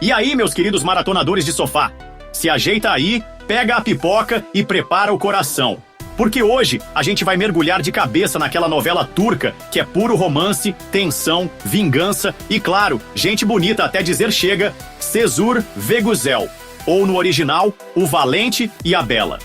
E aí, meus queridos maratonadores de sofá? Se ajeita aí, pega a pipoca e prepara o coração. Porque hoje a gente vai mergulhar de cabeça naquela novela turca que é puro romance, tensão, vingança e, claro, gente bonita até dizer chega, Cesur ve Güzel, ou no original, O Valente e a Bela.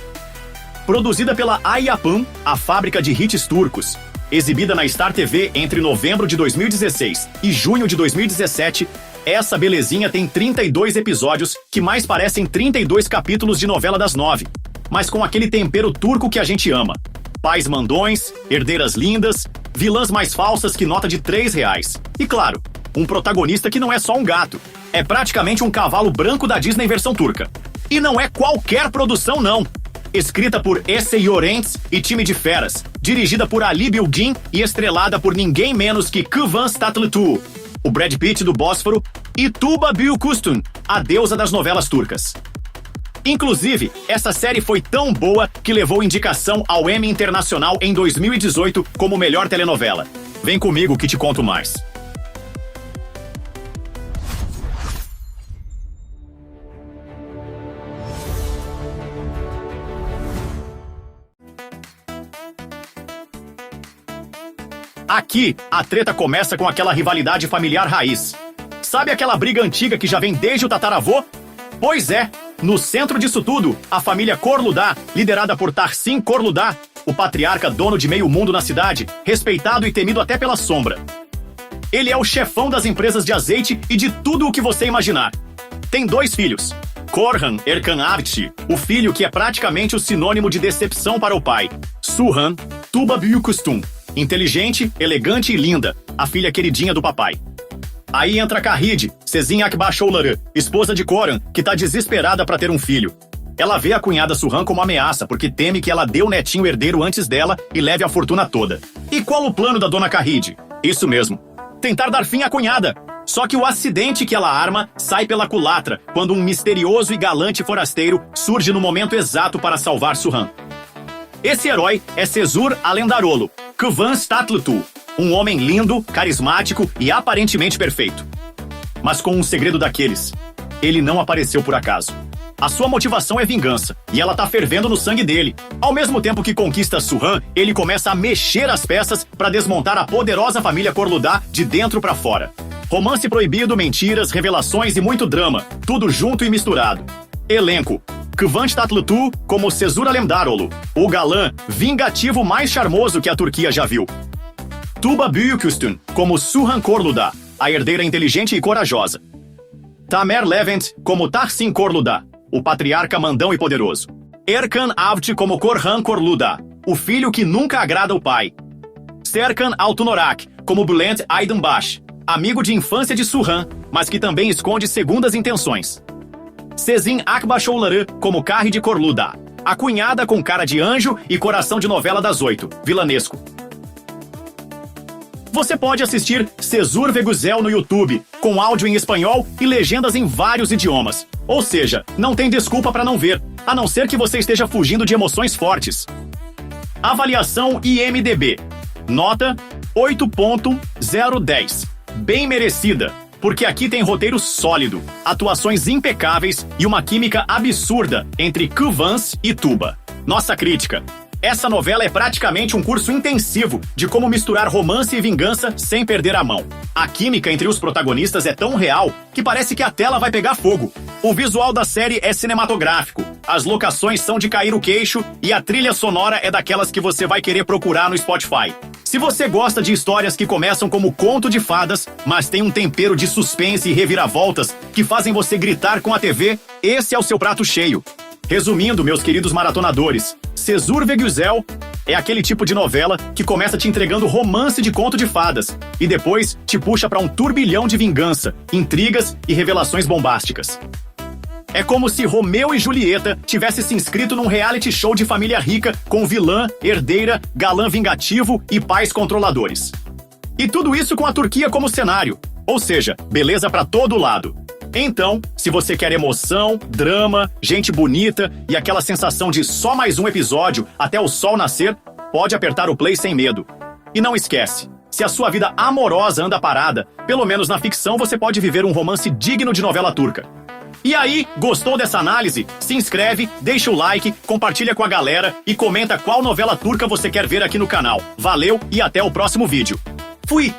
Produzida pela Ayapım, a fábrica de hits turcos. Exibida na Star TV entre novembro de 2016 e junho de 2017, essa belezinha tem 32 episódios que mais parecem 32 capítulos de novela das 9, mas com aquele tempero turco que a gente ama. Pais mandões, herdeiras lindas, vilãs mais falsas que nota de R$3. E claro, um protagonista que não é só um gato, é praticamente um cavalo branco da Disney versão turca. E não é qualquer produção não. Escrita por Ece Llorents e time de feras, dirigida por Ali Bilgin e estrelada por ninguém menos que Kıvanç Tatlıtuğ, o Brad Pitt do Bósforo, e Tuba Büyüküstün, a deusa das novelas turcas. Inclusive, essa série foi tão boa que levou indicação ao Emmy Internacional em 2018 como melhor telenovela. Vem comigo que te conto mais. Aqui, a treta começa com aquela rivalidade familiar raiz. Sabe aquela briga antiga que já vem desde o tataravô? Pois é, no centro disso tudo, a família Korluda, liderada por Tahsin Korluda, o patriarca dono de meio mundo na cidade, respeitado e temido até pela sombra. Ele é o chefão das empresas de azeite e de tudo o que você imaginar. Tem 2 filhos. Korhan Erkan Avcı, o filho que é praticamente o sinônimo de decepção para o pai. Suhan Tuba Büyüküstün, inteligente, elegante e linda, a filha queridinha do papai. Aí entra Kahide, Sezin Akbaşoğulları, esposa de Korhan, que tá desesperada para ter um filho. Ela vê a cunhada Suhan como ameaça, porque teme que ela dê o netinho herdeiro antes dela e leve a fortuna toda. E qual o plano da dona Kahide? Isso mesmo, tentar dar fim à cunhada. Só que o acidente que ela arma sai pela culatra, quando um misterioso e galante forasteiro surge no momento exato para salvar Suhan. Esse herói é Cesur Alendaroğlu, Kıvanç Tatlıtuğ, um homem lindo, carismático e aparentemente perfeito. Mas com um segredo daqueles, ele não apareceu por acaso. A sua motivação é vingança, e ela tá fervendo no sangue dele. Ao mesmo tempo que conquista Suhan, ele começa a mexer as peças para desmontar a poderosa família Korluda de dentro para fora. Romance proibido, mentiras, revelações e muito drama, tudo junto e misturado. Elenco: Kıvanç Tatlıtuğ como Cesur Alendaroğlu, o galã vingativo mais charmoso que a Turquia já viu. Tuba Büyüküstün como Suhan Korluda, a herdeira inteligente e corajosa. Tamer Levent como Tahsin Korluda, o patriarca mandão e poderoso. Erkan Avcı como Korhan Korluda, o filho que nunca agrada o pai. Serkan Altunorak como Bülent Aydınbaş, amigo de infância de Suhan, mas que também esconde segundas intenções. Sezin Akbaşoğulları como Kahide Korluda, a cunhada com cara de anjo e coração de novela das 8, vilanesco. Você pode assistir Cesur ve Güzel no YouTube, com áudio em espanhol e legendas em vários idiomas. Ou seja, não tem desculpa para não ver, a não ser que você esteja fugindo de emoções fortes. Avaliação IMDb. Nota 8.010. Bem merecida, porque aqui tem roteiro sólido, atuações impecáveis e uma química absurda entre Kıvanç e Tuba. Nossa crítica: essa novela é praticamente um curso intensivo de como misturar romance e vingança sem perder a mão. A química entre os protagonistas é tão real que parece que a tela vai pegar fogo. O visual da série é cinematográfico, as locações são de cair o queixo e a trilha sonora é daquelas que você vai querer procurar no Spotify. Se você gosta de histórias que começam como conto de fadas, mas tem um tempero de suspense e reviravoltas que fazem você gritar com a TV, esse é o seu prato cheio. Resumindo, meus queridos maratonadores, Cesur ve Güzel é aquele tipo de novela que começa te entregando romance de conto de fadas e depois te puxa para um turbilhão de vingança, intrigas e revelações bombásticas. É como se Romeu e Julieta tivesse se inscrito num reality show de família rica com vilã, herdeira, galã vingativo e pais controladores. E tudo isso com a Turquia como cenário, ou seja, beleza para todo lado. Então, se você quer emoção, drama, gente bonita e aquela sensação de só mais um episódio até o sol nascer, pode apertar o play sem medo. E não esquece, Se a sua vida amorosa anda parada, pelo menos na ficção você pode viver um romance digno de novela turca. E aí, gostou dessa análise? Se inscreve, deixa o like, compartilha com a galera e comenta qual novela turca você quer ver aqui no canal. Valeu e até o próximo vídeo. Fui!